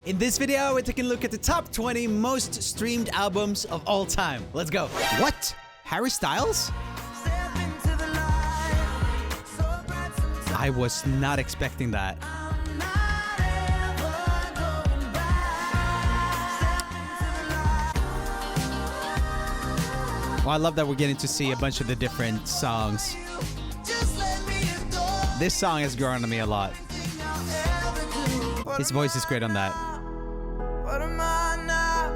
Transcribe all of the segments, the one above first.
In this video, we're taking a look at the top 20 most streamed albums of all time. Let's go. What? Harry Styles? I was not expecting that. Well, I love that we're getting to see a bunch of the different songs. This song has grown on me a lot. His voice is great on that. What am I now?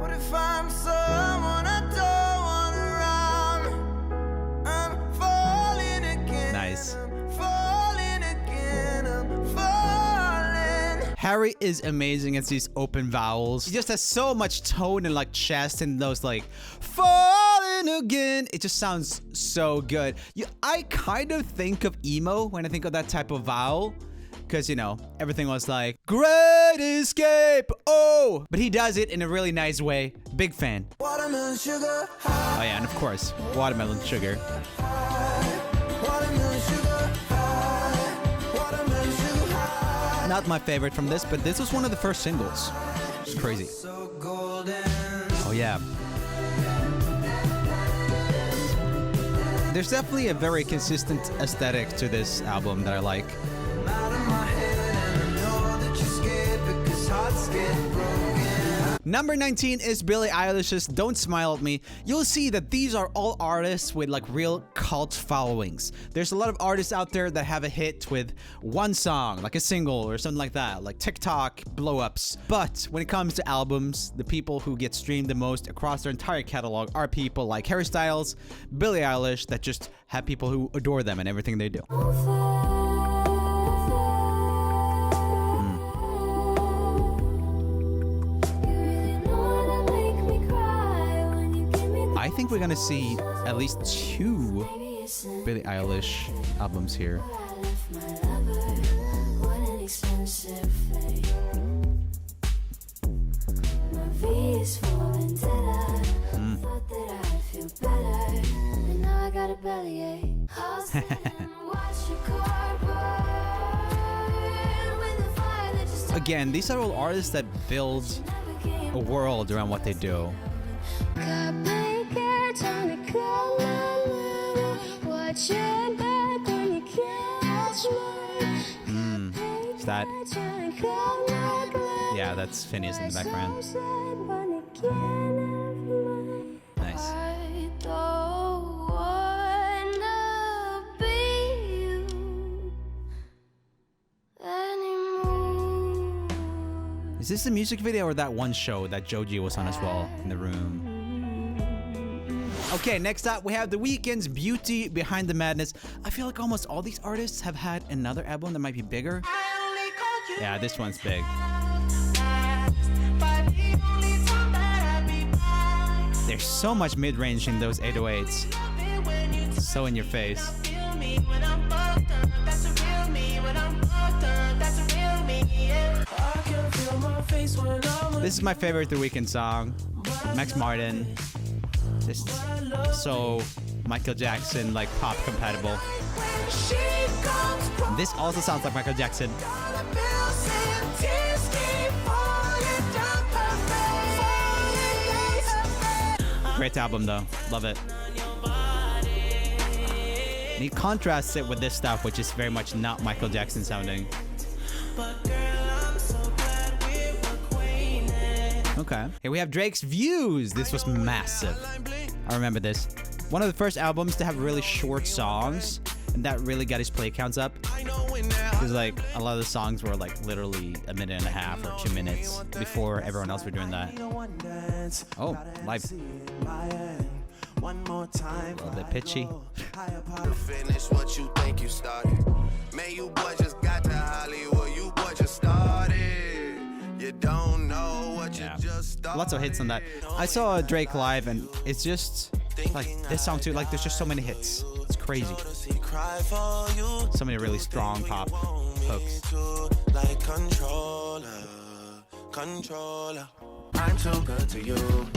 What if I'm someone I don't want around? I'm falling again. Nice. I'm falling again. I'm falling. Harry is amazing at these open vowels. He just has so much tone and like chest and those like falling again. It just sounds so good. I kind of think of emo when I think of that type of vowel. Because, you know, everything was like, great escape, oh! But he does it in a really nice way. Big fan. Watermelon sugar. Oh yeah, and of course, watermelon sugar. Watermelon sugar. Watermelon sugar. Not my favorite from this, but this was one of the first singles. It's crazy. So golden. Oh yeah. There's definitely a very consistent aesthetic to this album that I like. Out of my head, and I know that you're scared because hearts get broken. Number 19 is Billie Eilish's Don't Smile at Me. You'll see that these are all artists with like real cult followings. There's a lot of artists out there that have a hit with one song, like a single or something like that, like TikTok blow-ups. But when it comes to albums, the people who get streamed the most across their entire catalog are people like Harry Styles, Billie Eilish, that just have people who adore them and everything they do. I think we're gonna see at least 2 Billie Eilish albums here. Again, these are all artists that build a world around what they do. Is that? Yeah, that's Phineas in the background. Nice. Is this a music video or that one show that Joji was on as well in the room? Okay, next up we have The Weeknd's Beauty Behind the Madness. I feel like almost all these artists have had another album that might be bigger. Yeah, this one's big. There's so much mid-range in those 808s. So in your face. This is my favorite The Weeknd song. Max Martin. Just so Michael Jackson, like pop compatible. This also sounds like Michael Jackson. Great album though, love it. And he contrasts it with this stuff, which is very much not Michael Jackson sounding. Okay. Here we have Drake's Views. This was massive. I remember this. One of the first albums to have really short songs, and that really got his play counts up. Because like a lot of the songs were like literally a minute and a half or 2 minutes before everyone else were doing that. Oh, live. A little bit pitchy. Finish what you think you started. Man, you boy just got to Hollywood. You boy just started. You don't know what you just started. Lots of hits on that. I saw Drake live and it's just like this song too, like there's just so many hits. It's crazy. So many really strong pop hooks. Like controller. I'm too good to you.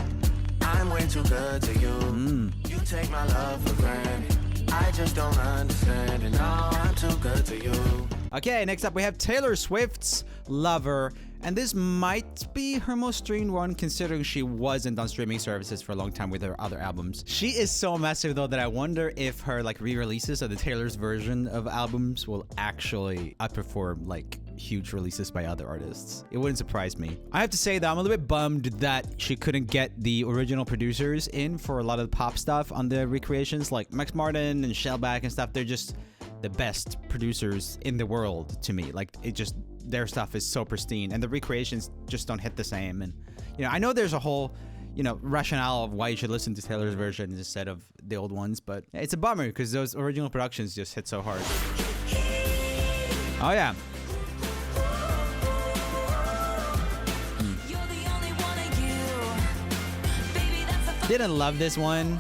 I'm way too good to you. You take my love for granted. I just don't understand it. No, I'm too good to you. Okay, next up we have Taylor Swift's Lover. And this might be her most streamed one, considering she wasn't on streaming services for a long time with her other albums. She is so massive though that I wonder if her like re-releases of the Taylor's version of albums will actually outperform like huge releases by other artists. It wouldn't surprise me. I have to say that I'm a little bit bummed that she couldn't get the original producers in for a lot of the pop stuff on the recreations, like Max Martin and Shellback and stuff. They're just the best producers in the world to me. Like, it just, their stuff is so pristine, and the recreations just don't hit the same. And you know, I know there's a whole, you know, rationale of why you should listen to Taylor's version instead of the old ones, but it's a bummer because those original productions just hit so hard. Oh yeah. Didn't love this one.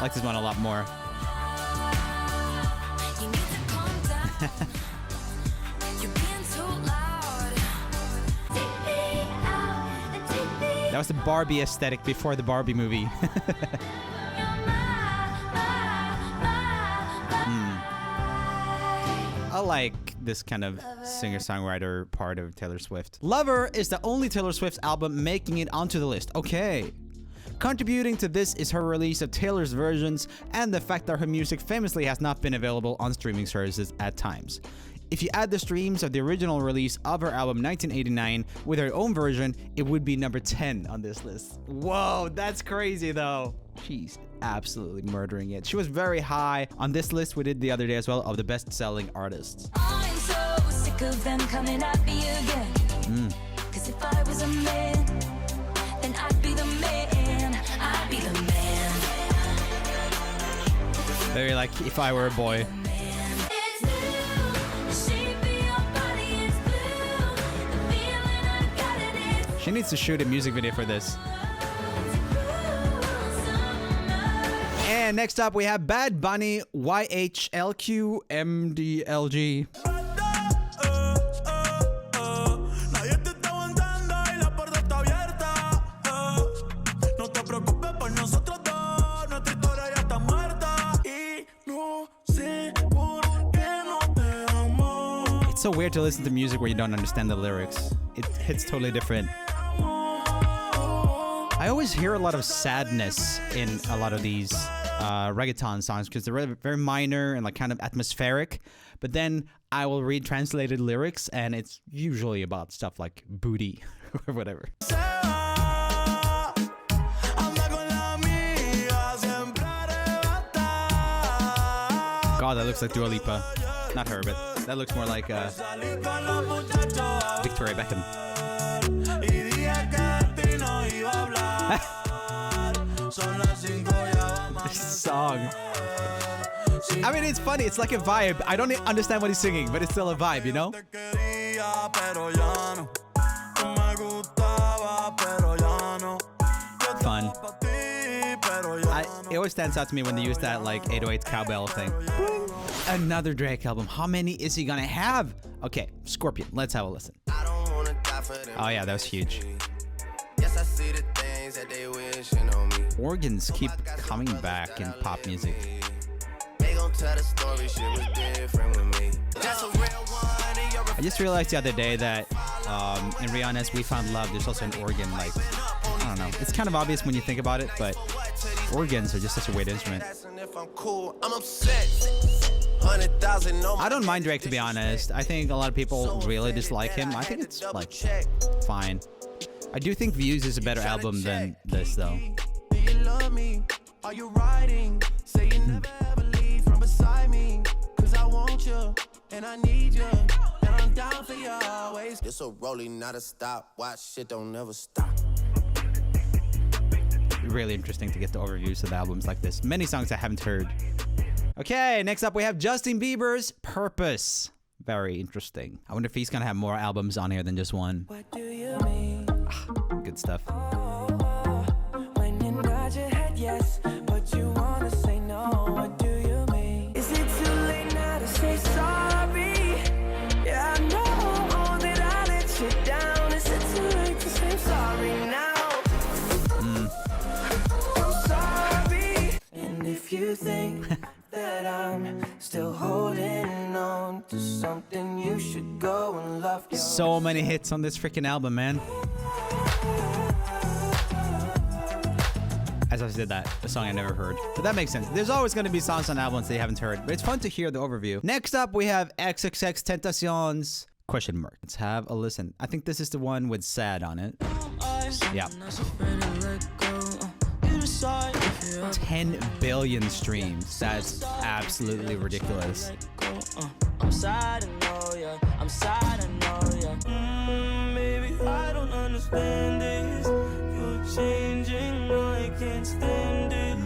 Like this one a lot more. That was the Barbie aesthetic before the Barbie movie. I like this kind of singer-songwriter part of Taylor Swift. Lover is the only Taylor Swift album making it onto the list. Okay. Contributing to this is her release of Taylor's versions and the fact that her music famously has not been available on streaming services at times. If you add the streams of the original release of her album 1989 with her own version, it would be number 10 on this list. Whoa, that's crazy though. She's absolutely murdering it. She was very high on this list we did the other day as well of the best-selling artists. I'm so sick of them coming at me again. 'Cause if I was a man, then I'd be the man. I'd be the man. Very like if I were a boy. She needs to shoot a music video for this. And next up we have Bad Bunny, YHLQMDLG. It's so weird to listen to music where you don't understand the lyrics. It hits totally different. I always hear a lot of sadness in a lot of these reggaeton songs because they're very minor and like kind of atmospheric. But then I will read translated lyrics and it's usually about stuff like booty or whatever. God, that looks like Dua Lipa. Not her, but that looks more like Victoria Beckham. This song. I mean, it's funny. It's like a vibe. I don't understand what he's singing, but it's still a vibe, you know? Fun. It always stands out to me when they use that like 808 cowbell thing. Another Drake album. How many is he gonna have? Okay, Scorpion. Let's have a listen. Oh yeah, that was huge. Organs keep coming back in pop music. I just realized the other day that in Rihanna's We Found Love, there's also an organ, like, I don't know. It's kind of obvious when you think about it, but organs are just such a weird instrument. I don't mind Drake, to be honest. I think a lot of people really dislike him. I think it's, like, fine. I do think Views is a better album than this, though. Are you riding? Say you never ever leave from beside me. 'Cause I want you and I need you. And I'm down for you always. It's a rolling, not a stop. Watch shit don't never stop. Really interesting to get the overviews of the albums like this. Many songs I haven't heard. Okay, next up we have Justin Bieber's Purpose. Very interesting. I wonder if he's gonna have more albums on here than just one. What do you mean? Good stuff. When you nod your head yes, but you wanna say no. What do you mean? Is it too late now to say sorry? Yeah, I know that I let you down. Is it too late to say sorry now? I'm sorry. And if you think that I'm still holding on so many hits on this freaking album, man. As I said that, a song I never heard. But that makes sense. There's always going to be songs on albums that you haven't heard, but it's fun to hear the overview. Next up, we have XXX Tentacion's question mark. Let's have a listen. I think this is the one with Sad on it. Yeah. 10 billion streams. That's absolutely ridiculous. I'm sad, I know, yeah. I'm sad, I know, yeah. Baby, I don't understand this. You're changing, I can't stand it.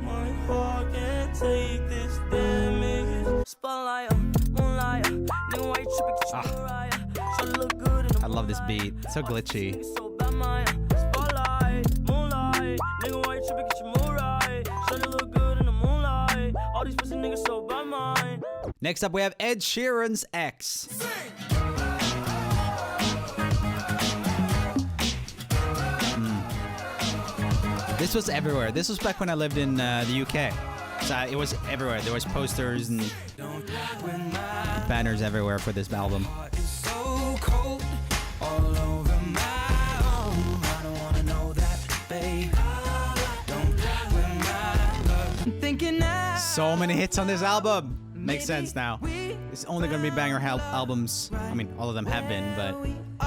My heart can't take this damage. Spotlight, moonlight, nigga, why you tripping? Get your Mariah. Try to look good in the I love this beat. It's so glitchy. so bad, my spotlight, moonlight, nigga, why you tripping? Get your Mariah. Try to look good in the moonlight. All these pussy niggas so bad, mine. Next up, we have Ed Sheeran's X. This was everywhere. This was back when I lived in the UK. So it was everywhere. There was posters and banners everywhere for this album. So cold all over my own. I don't wanna know that, babe. Don't win my love. I'm thinking now. So many hits on this album. Makes sense now. It's only gonna be banger albums. I mean, all of them have been, but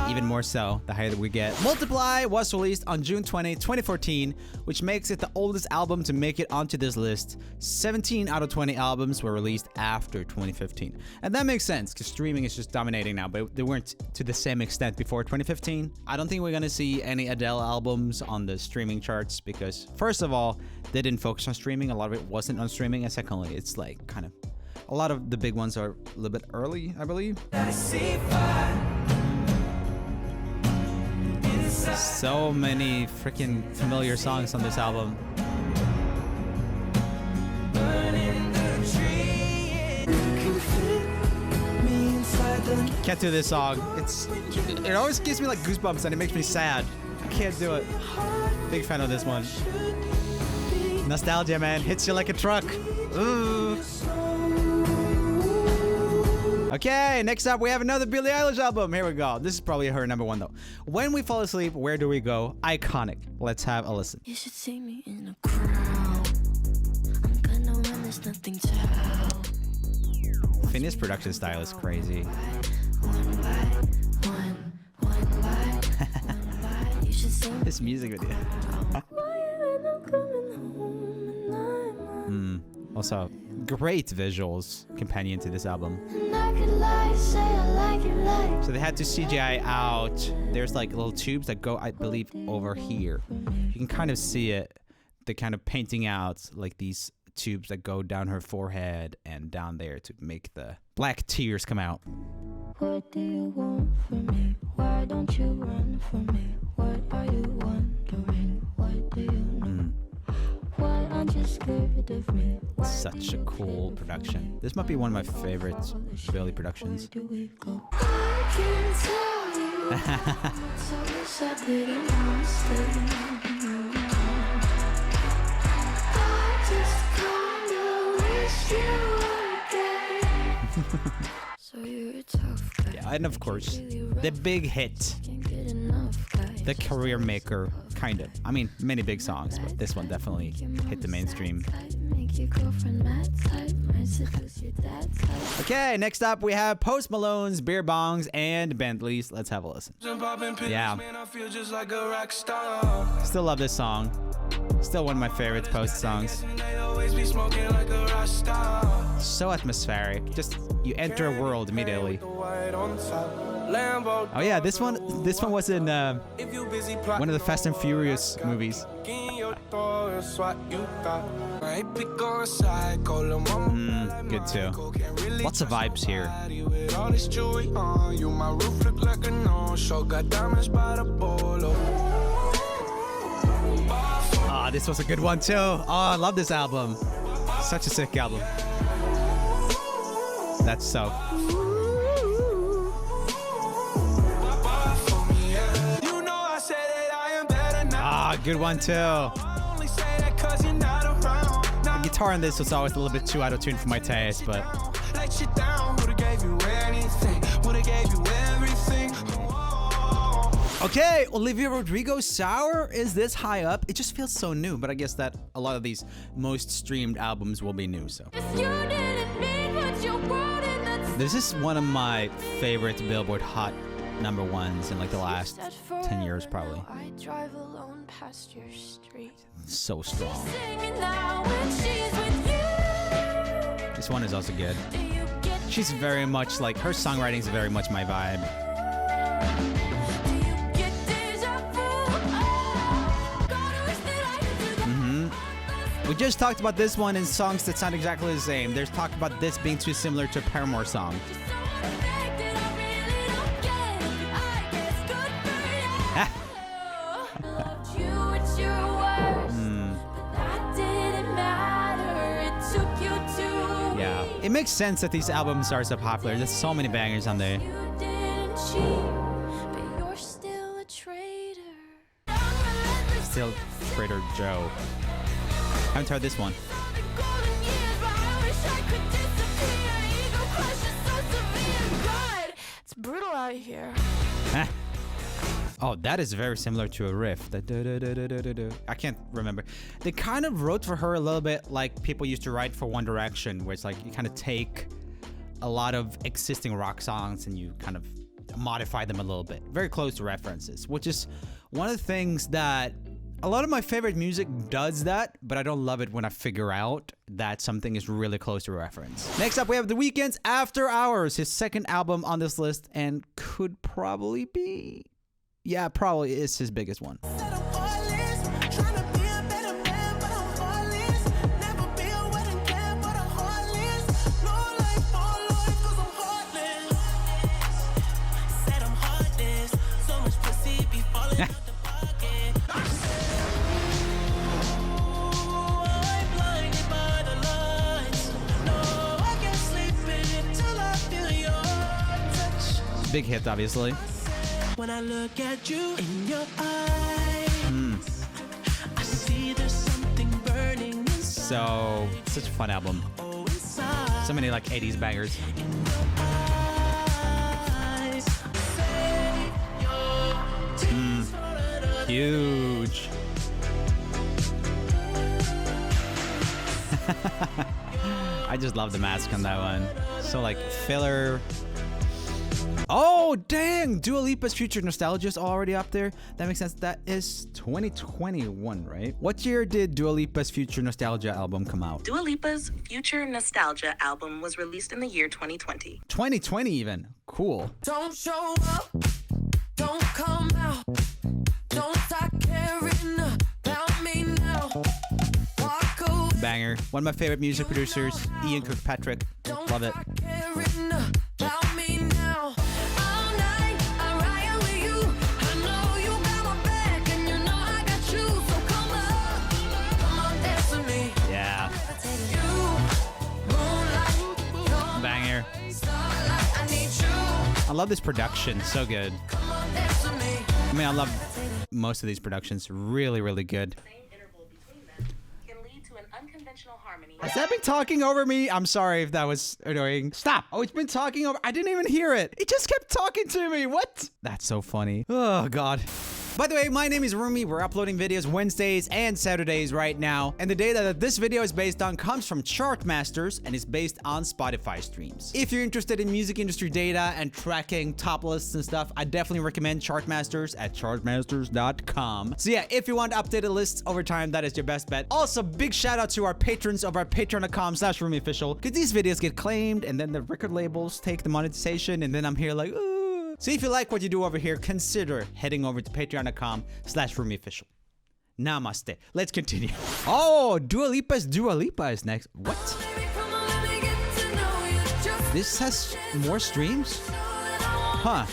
even more so the higher that we get. Multiply was released on June 20, 2014, which makes it the oldest album to make it onto this list. 17 out of 20 albums were released after 2015. And that makes sense, because streaming is just dominating now, but they weren't to the same extent before 2015. I don't think we're gonna see any Adele albums on the streaming charts, because first of all, they didn't focus on streaming. A lot of it wasn't on streaming, and secondly, it's like kind of a lot of the big ones are a little bit early, I believe. So many freaking familiar songs on this album. Can't do this song. It always gives me like goosebumps and it makes me sad. I can't do it. Big fan of this one. Nostalgia, man, hits you like a truck. Ooh. Okay, next up we have another Billie Eilish album. Here we go. This is probably her number one though. When We Fall Asleep, Where Do We Go? Iconic. Let's have a listen. You should see me in a crowd. I'm gonna run, there's nothing to help. Finnish production style is crazy. One by one. You should see me. This music video. Also, great visuals companion to this album. So they had to CGI out. There's like little tubes that go, I believe, over here. You can kind of see it. They're kind of painting out like these tubes that go down her forehead and down there to make the black tears come out. What do you want from me? Why don't you run from me? What are you wondering? What do you know? Why aren't you scared of me? Such a cool production. This might be one of my favorite Billie productions. I can tell you. So wish I didn't I just kinda wish you were gay. So you're a tough guy. Yeah, and of course, the big hit. The career maker, kind of. I mean, many big songs, but this one definitely hit the mainstream. Okay, next up we have Post Malone's Beer Bongs and Bentleys. Let's have a listen. Yeah. Still love this song. Still one of my favorite Post songs. So atmospheric. Just you enter a world immediately. Oh yeah, this one was in one of the Fast and Furious movies. Good too. Lots of vibes here. Ah, this was a good one too. Oh, I love this album. Such a sick album. That's so. Ah, good one too. The guitar in this was always a little bit too out of tune for my taste, but Okay, Olivia Rodrigo, Sour is this high up. It just feels so new, but I guess that a lot of these most streamed albums will be new, so. This is one of my favorite Billboard Hot #1s in like the last 10 years probably. I drive alone past your street. So strong. Singing now when she's with you. This one is also good. Do you get She's very much like, her songwriting is very much my vibe. Do you get deja vu? Oh, God, I wish that I could do that. We just talked about this one in songs that sound exactly the same. There's talk about this being too similar to a Paramore song. Just so unaffected, I really don't get it. I guess good for you. Loved you at your worst, but that didn't matter. It took you to Yeah. It makes sense that these albums are so popular. There's so many bangers on there. You didn't cheat, but you're still a traitor. Still Trader Joe. Haven't heard this one. Golden years, but I wish I could disappear. Ego crush is so severe. God, it's brutal out here. Oh, that is very similar to a riff. I can't remember. They kind of wrote for her a little bit like people used to write for One Direction, where it's like you kind of take a lot of existing rock songs and you kind of modify them a little bit. Very close to references, which is one of the things that a lot of my favorite music does that, but I don't love it when I figure out that something is really close to reference. Next up, we have The Weeknd's After Hours, his second album on this list, and could probably be... Yeah, probably is his biggest one. Big hit, obviously. When I look at you in your eyes, I see there's something burning inside. So, such a fun album. Oh, inside. So many like 80s bangers. Eyes. Say your tears are Huge. I just love the mask on that one. So like filler. Oh, dang! Dua Lipa's Future Nostalgia is already up there. That makes sense. That is 2021, right? What year did Dua Lipa's Future Nostalgia album come out? Dua Lipa's Future Nostalgia album was released in the year 2020. 2020 even. Cool. Don't show up, don't come out, don't start caring about me now. Walk away, Banger. One of my favorite music producers, Ian Kirkpatrick. don't Love it. start caring about me now. All night I ride with you. I know you got my back and you know I got you. So come on, dance with me. Yeah. You, moonlight, Banger. starlight, I need you. I love this production. So good. Come on, dance with me. I mean, I love most of these productions. Really, really good. Same interval between them can lead to an unconventional harmony. Has that been talking over me? I'm sorry if that was annoying. Stop. Oh, it's been talking over. I didn't even hear it. It just kept talking to me. What? That's so funny. Oh, God. By the way, my name is Rumi. We're uploading videos Wednesdays and Saturdays right now. And the data that this video is based on comes from Chartmasters and is based on Spotify streams. If you're interested in music industry data and tracking top lists and stuff, I definitely recommend Chartmasters at chartmasters.com. So yeah, if you want updated lists over time, that is your best bet. Also, big shout out to our patrons over at patreon.com/RumiOfficial, because these videos get claimed and then the record labels take the monetization and then I'm here like, ooh. So if you like what you do over here, consider heading over to patreon.com/RumiOfficial. Namaste. Let's continue. Oh, Dua Lipa is next. What? Baby, come on, let me get to know you. Just This has more streams? Huh.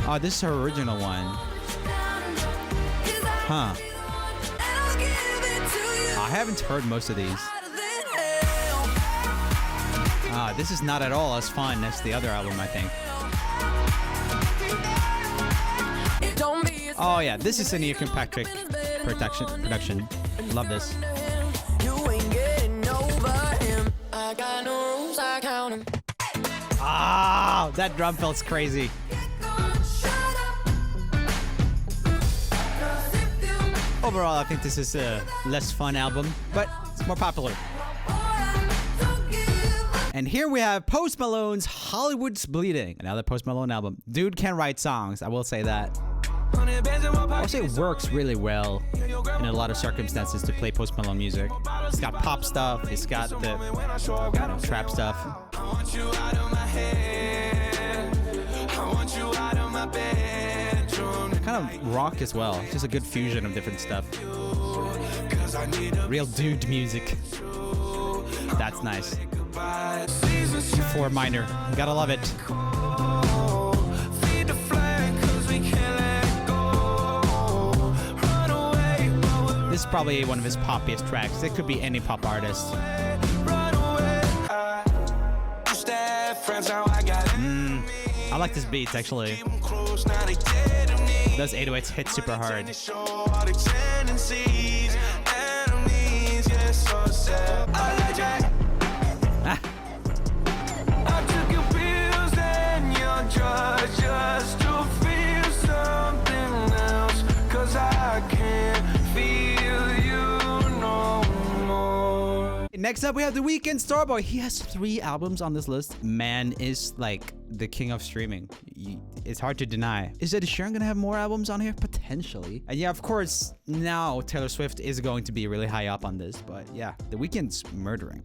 Oh, this is her original one. Huh. I haven't heard most of these. Ah, this is not at all as fun as the other album, I think. Oh yeah, this is an Ian Kirkpatrick production. Love this. You ain't getting over him. I got no rules, I count 'em. Ah, that drum feels crazy. overall, I think this is a less fun album, but it's more popular. And here we have Post Malone's Hollywood's Bleeding, another Post Malone album. Dude can write songs, I will say that. I will say it works really well in a lot of circumstances to play Post Malone music. It's got pop stuff, it's got the trap stuff. Kind of rock as well, it's just a good fusion of different stuff. Real dude music. That's nice. 4 minor, gotta love it. This is probably one of his poppiest tracks. It could be any pop artist. I like this beat actually. Those 808s hit super hard. Ah. Just to feel something else, 'cause I can't feel you no more. Next up, we have The Weeknd, Starboy. He has 3 albums on this list. Man is like the king of streaming. It's hard to deny. Is Ed Sheeran gonna have more albums on here? Potentially. And yeah, of course, now Taylor Swift is going to be really high up on this. But yeah, The Weeknd's murdering.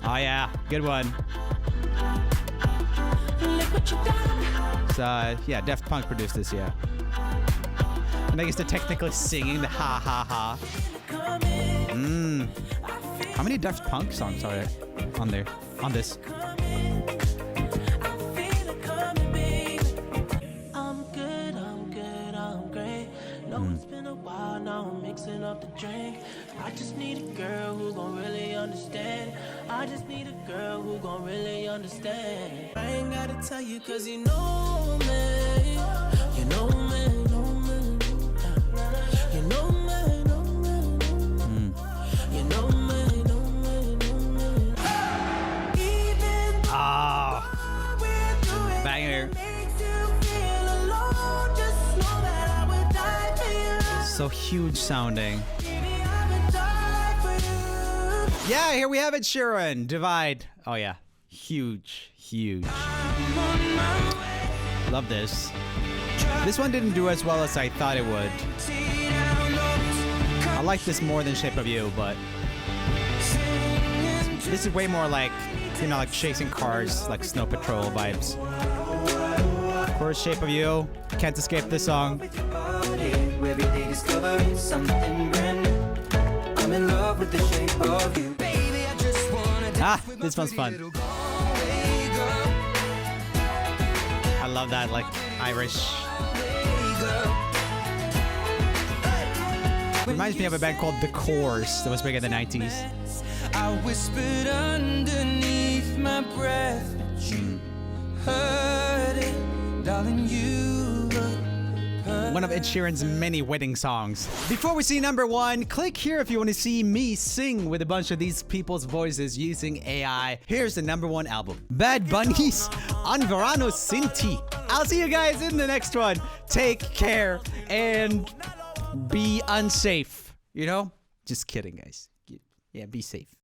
Oh yeah, good one. So yeah, Daft Punk produced this, yeah. And I guess they're technically singing the ha ha ha. How many Daft Punk songs are there on this? Up the drink. I just need a girl who gon' really understand. I just need a girl who gon' really understand. I ain't gotta tell you 'cause you know me. You know me, know me. You know me, know me. You know me, know me, know me. Ah, banger. So huge sounding. Yeah, here we have it, Sheeran. Divide. Oh yeah, huge, huge. Love this. This one didn't do as well as I thought it would. I like this more than Shape of You, but this is way more like, you know, like chasing cars, like Snow Patrol vibes. Of course, Shape of You. Can't escape this song. Every day discovering something brand new. I'm in love with the shape of you. Baby, I just wanna this one's fun. I love that, like, Irish. Reminds me of a band called The Course that was big in the 90s. I whispered underneath my breath, but you heard it, darling, you look. One of Ed Sheeran's many wedding songs. Before we see number 1, click here if you want to see me sing with a bunch of these people's voices using AI. Here's the number 1 album. Bad Bunny's An Verano Sinti. I'll see you guys in the next one. Take care and be unsafe. You know? Just kidding, guys. Yeah, be safe.